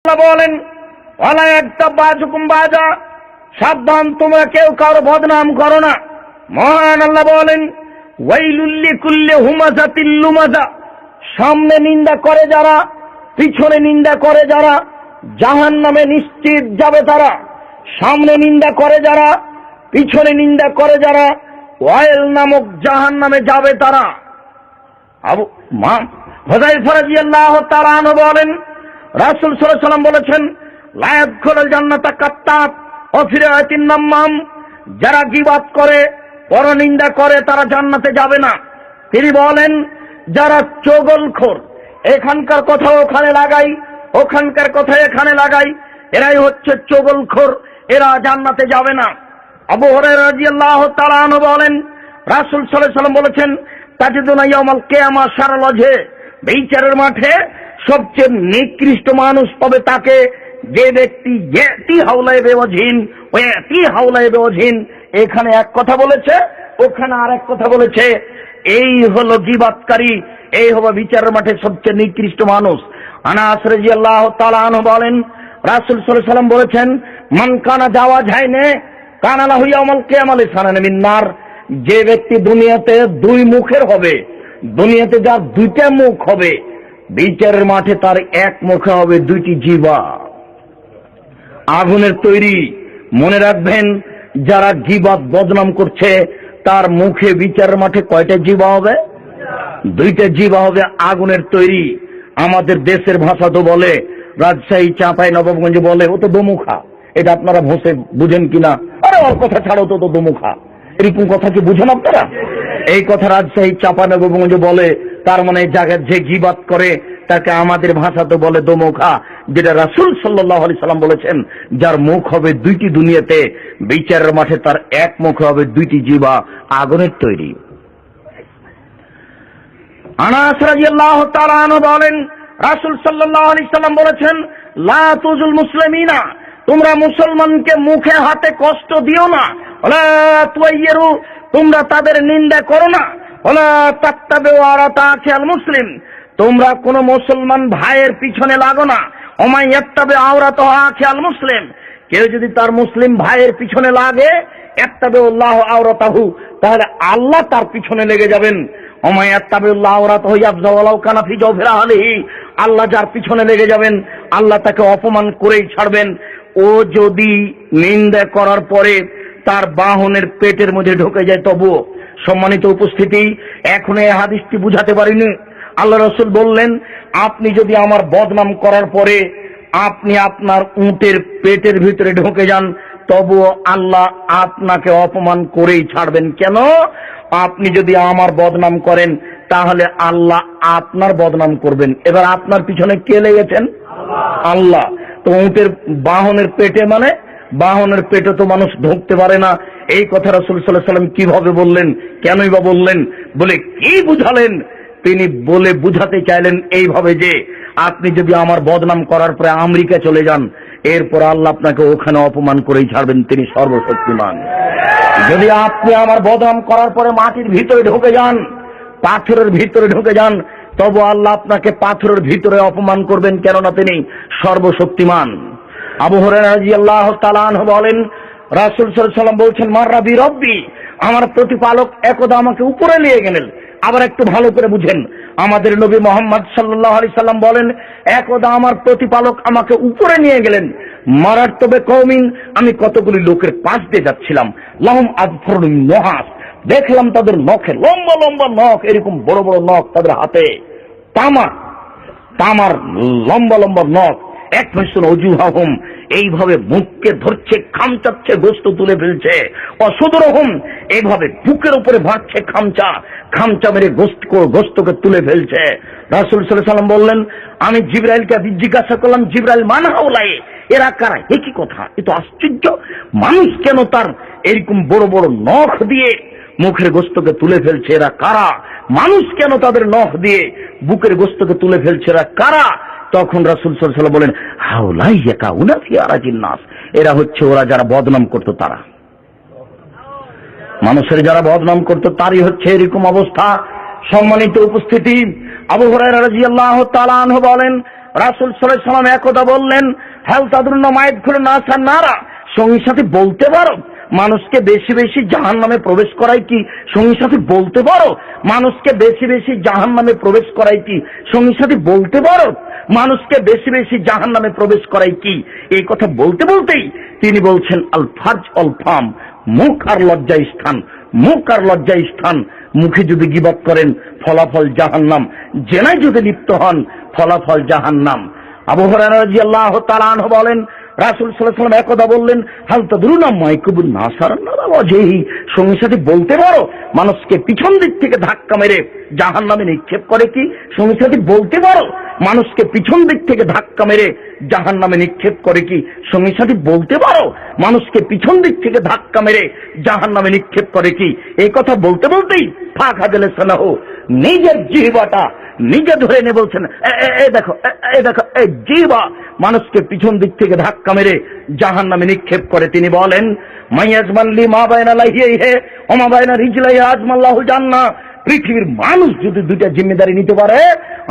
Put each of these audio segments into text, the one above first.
বলেন ওয়ালা একটা বাজুকুম বাজা, সাবধান তোমরা কেউ কারো বদনাম করো না। মহান আল্লাহ বলেন ওয়াইলুল লিকুল্লি হুমাযাতিল লুমাযা, সামনে নিন্দা করে যারা, পিছনে নিন্দা করে যারা, জাহান্নামে নিশ্চিত যাবে তারা। সামনে নিন্দা করে যারা, পিছনে নিন্দা করে যারা, ওয়াইল নামক জাহান্নামে যাবে তারা। আবু হুযায়ফা রাদিয়াল্লাহু তাআলা আনহু বলেন রাসূল সাল্লাল্লাহু আলাইহি ওয়াসাল্লাম বলেছেন লা ইয়াদখুলুল জান্নাতা কাত্তাত ওয়া ফিরাতিন নাম্মাম, যারা গীবাত করে, পরনিন্দা করে তারা জান্নাতে যাবে না। তিনি বলেন যারা চগলখোর, এখানকার কথা ওখানে লাগাই, ওখানকার কথা এখানে লাগাই, এরাই হচ্ছে চগলখোর, এরা জান্নাতে যাবে না। আবু হুরায়রা রাদিয়াল্লাহু তাআলা আনহু বলেন রাসূল সাল্লাল্লাহু আলাইহি ওয়াসাল্লাম বলেছেন তাজিদুনা ইয়াউমাল কিয়ামা শারাল ওয়াজহে, বিচারের মাঠে সবচেয়ে নিকৃষ্ট মানুষ হবে তাকে যে ব্যক্তি ইয়াতি হাওলায়ে বেওয়াজহিন ওয়া ইয়াতি হাওলায়ে বেওয়াজহিন, এখানে এক কথা বলেছে, ওখানে আরেক কথা বলেছে। এই হলো গীবাতকারী, এই হবে বিচারের মাঠে সবচেয়ে নিকৃষ্ট মানুষ। আনাস রাদিয়াল্লাহু তাআলা আনহু বলেন রাসূল সাল্লাল্লাহু আলাইহি ওয়াসাল্লাম বলেছেন মান কানা যাওয়া যায় না কানা লাহু ইয়াউমাল কিয়ামা লিসানান মিন নার, যে ব্যক্তি দুনিয়াতে দুই মুখের হবে, দুনিয়াতে যার দুইটা মুখ হবে, বিচারের মাঠে তার এক মুখে হবে দুইটি জিহ্বা, আগুনের তৈরি। মনে রাখবেন যারা গীবাত বদনাম করছে তার মুখে বিচারের মাঠে কয়টা জিহ্বা হবে? দুইটা জিহ্বা হবে, আগুনের তৈরি। আমাদের দেশের ভাষা তো বলে, রাজশাহী চাঁপাই নবাবগঞ্জ বলে ও তো দোমুখা। এটা আপনারা ভোসে বুঝেন কিনা? আরে ওর কথা ছাড়ো তো দোমুখা, এরকম কথা কি বুঝেন আপনারা? এই কথা রাজশাহী চাঁপা নবাবগঞ্জ বলে, তার মানে জায়গায় যে গীবাত করে তাকে আমাদের ভাষা তো বলে দোমুখা। যেটা রাসূল সাল্লাল্লাহু আলাইহি সাল্লাম বলেছেন যার মুখ হবে দুইটি দুনিয়াতে, বিচারের মাঠে তার এক মুখ হবে দুইটি জিহ্বা, আগুনের তৈরি। আনাস রাদিয়াল্লাহু তাআলা আনহু বলেন রাসূল সাল্লাল্লাহু আলাইহি সাল্লাম বলেছেন লা তুজুল মুসলিমিনা, তোমরা মুসলমানকে মুখে হাতে কষ্ট দিও না। ওয়ালা তুয়াইয়িরু, তোমরা তাদের নিন্দা করো না। ওয়ালা তাত্তাবিউ আরাতা আখিল মুসলিম, তোমরা কোন মুসলমান ভাইয়ের পিছনে লাগো না। ওমাই ইয়াত্তাবি আওরাতা আখিল মুসলিম, কেউ যদি তার মুসলিম ভাইয়ের পিছনে লাগে, ইয়াত্তাবিউল্লাহু আওরাতাহু, তাহলে আল্লাহ তার পিছনে লেগে যাবেন। ওমাই ইয়াত্তাবিউল্লাহু আওরাতাহু ইয়াফজা ওয়ালাউ কানা ফি জাওফিরা আলিহি, আল্লাহ যার পিছনে লেগে যাবেন আল্লাহ তাকে অপমান করেই ছাড়বেন। ও যদি নিন্দা করার পরে তার বাহনের পেটের মধ্যে ঢুকে যায় তবুও। সম্মানিত উপস্থিতি, এখন এই হাদিসটি বুঝাতে পারিনি। আল্লাহ রাসূল বললেন আপনি যদি আমার বদনাম করার পরে আপনি আপনার উটের পেটের ভিতরে ঢুকে যান তবুও আল্লাহ আপনাকে অপমান করেই ছাড়বেন। কেন? আপনি যদি আমার বদনাম করেন তাহলে আল্লাহ আপনার বদনাম করবেন। এবার আপনার পিছনে কে লেগেছেন? আল্লাহ। তো উটের বাহনের পেটে, মানে বাহনের পেটে তো মানুষ ঢুকতে পারে না। এই কথা রাসূল সাল্লাল্লাহু আলাইহি ওয়াসাল্লাম কিভাবে বললেন, কেনই বা বললেন, বলে কি বুঝালেন? তিনি বলে বুঝাতে চাইলেন এইভাবে যে আপনি যদি আমার বদনাম করার পরে আমেরিকা চলে যান, এরপর আল্লাহ আপনাকে ওখানে অপমান করেই ছাড়বেন, তিনি সর্বশক্তিমান। যদি আপনি আমার বদনাম করার পরে মাটির ভিতরে ঢুকে যান, পাথরের ভিতরে ঢুকে যান, তবু আল্লাহ আপনাকে পাথরের ভিতরে অপমান করবেন, কেননা তিনি সর্বশক্তিমান। আবু হুরায়রা রাদিয়াল্লাহু তাআলা আনহু বলেন রাসূল সাল্লাল্লাহু আলাইহি ওয়াসাল্লাম বলছেন মাররা বি রব্বি, আমার প্রতিপালক একদা আমাকে উপরে নিয়ে গেলেন। আবার একটু ভালো করে বুঝেন, আমাদের নবী মুহাম্মদ সাল্লাল্লাহু আলাইহি সাল্লাম বলেন একদা আমার প্রতিপালক আমাকে উপরে নিয়ে গেলেন। মারার তবে কওমিন, আমি কতগুলি লোকের পাশ দিয়ে যাচ্ছিলাম, লাহুম আযফরুন নহাস, দেখলাম তাদের নখে লম্বা লম্বা নখ, এরকম বড় বড় নখ তাদের হাতে, তামার লম্বা লম্বা নখ। এক মিশন অজুহাহুম, এইভাবে মুখকে ধরছে, খামচাচ্ছে, গোস্ত তুলে ফেলছে। অসুদরহুম, এইভাবে বুকের উপরে ভাঙছে খামচা মেরে গোস্তকে তুলে ফেলছে। রাসূল সাল্লাল্লাহু আলাইহি ওয়াসাল্লাম বললেন আমি জিবরাইলকে জিজ্ঞাসা করলাম, জিবরাইল মান হাউলাই, এরা কারা? একই কথা, এ তো আশ্চর্য, মানুষ কেন তার এরকম বড় বড় নখ দিয়ে মুখের গোস্তকে তুলে ফেলছে, এরা কারা? মানুষ কেন তাদের নখ দিয়ে বুকের গোস্তকে তুলে ফেলছে, এরা কারা? তখন রাসূল সাল্লাল্লাহু আলাইহি ওয়াসাল্লাম বলেন হাউলাই ইয়াকাউনা ফি আরাজিন নাস, এরা হচ্ছে ওরা যারা বদনাম করতো, তারা মানুষের যারা বদনাম করতো তারই হচ্ছে এরকম অবস্থা। সম্মানিত উপস্থিতি, আবু হুরায়রা রাদিয়াল্লাহু তাআলা আনহু বলেন রাসূল সাল্লাল্লাহু আলাইহি ওয়াসাল্লাম একদা বললেন, হাল তাদরুনা মা ইয়াদখুলুন নাসা নারা, সঙ্গী সাথী বলতে পারো মানুষকে বেশি বেশি জাহান্নামে প্রবেশ করায় কি? সঙ্গী সাথী বলতে পারো মানুষকে বেশি বেশি জাহান্নামে প্রবেশ করায় কি? সঙ্গী সাথী বলতে পারো মানুষকে বেশি বেশি জাহান্নামে প্রবেশ করায় কি? এই কথা বলতে বলতেই তিনি বলছেন, আল ফারজ অল ফাম, মুখ আর লজ্জার স্থান, মুখ আর লজ্জার স্থান। মুখে যদি গীবত করেন ফলাফল জাহান্নাম, জেনায় যদি লিপ্ত হন ফলাফল জাহান্নাম। আবু হুরায়রা রাদিয়াল্লাহু তাআলা আনহু বলেন, রাসূল সাল্লাল্লাহু আলাইহি ওয়াসাল্লাম একদা বললেন, হাল তাদরুনা মা ইয়াকুবুন নাসারান নারা ওয়াজহি, সঙ্গী সাথী বলতে পারো মানুষকে পিছন দিক থেকে ধাক্কা মেরে জাহান্নামে নিক্ষেপ করে কি? সঙ্গী সাথী বলতে পারো মানুষকে পিছন দিক থেকে ধাক্কা মেরে জাহান্নামে নিক্ষেপ করে কি? সঙ্গী সাথী বলতে পারো মানুষকে পিছন দিক থেকে ধাক্কা মেরে জাহান্নামে নিক্ষেপ করে কি? এই কথা বলতে বলতেই ফাঁকা দিলে সালাহু, নিজের জিহ্বাটা নিজে ধরে এনে বলছেন, এই দেখো এই জিহ্বা মানুষকে পিছন দিক থেকে ধাক্কা মেরে জাহান্নামে নিক্ষেপ করে। তিনি বলেন, মাইয়াজমান লি মা বাইনা লাহিহি ওয়া মা বাইনা রিজলাইহি আজমাল্লাহু জান্নাহ, পৃথিবীর মানুষ যদি দুইটা জিম্মেদারি নিতে পারে,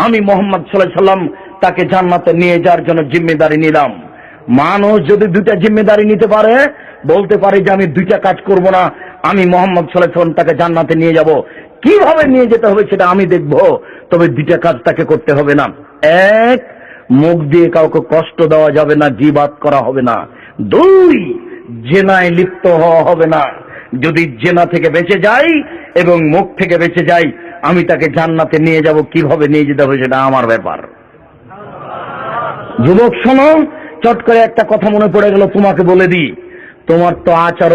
আমি মুহাম্মদ সাল্লাল্লাহু আলাইহি ওয়াসাল্লাম তাকে জান্নাতে নিয়ে যাওয়ার জন্য জিম্মেদারি নিলাম। মানুষ যদি দুইটা জিম্মেদারি নিতে পারে, বলতে পারে যে আমি দুইটা কাজ করব না, আমি মুহাম্মদ সাল্লাল্লাহু আলাইহি ওয়াসাল্লাম তাকে জান্নাতে নিয়ে যাব। কিভাবে নিয়ে যেতে হবে সেটা আমি দেখব, তবে দুইটা কাজ তাকে করতে হবে না। এক, মুখ দিয়ে কাউকে কষ্ট দেওয়া যাবে না, গীবাত করা হবে না। দুই, জেনায় লিপ্ত হওয়া হবে না। যদি জেনা থেকে বেঁচে যাই এবং মুখ থেকে বেঁচে যাই, আমি তাকে জান্নাতে নিয়ে যাব। কিভাবে নিয়ে যেতে হবে সেটা আমার ব্যাপার। যুবক শোনো, চট করে একটা কথা মনে পড়ে গেল, তোমাকে বলে দিই, তোমার তো আচরণ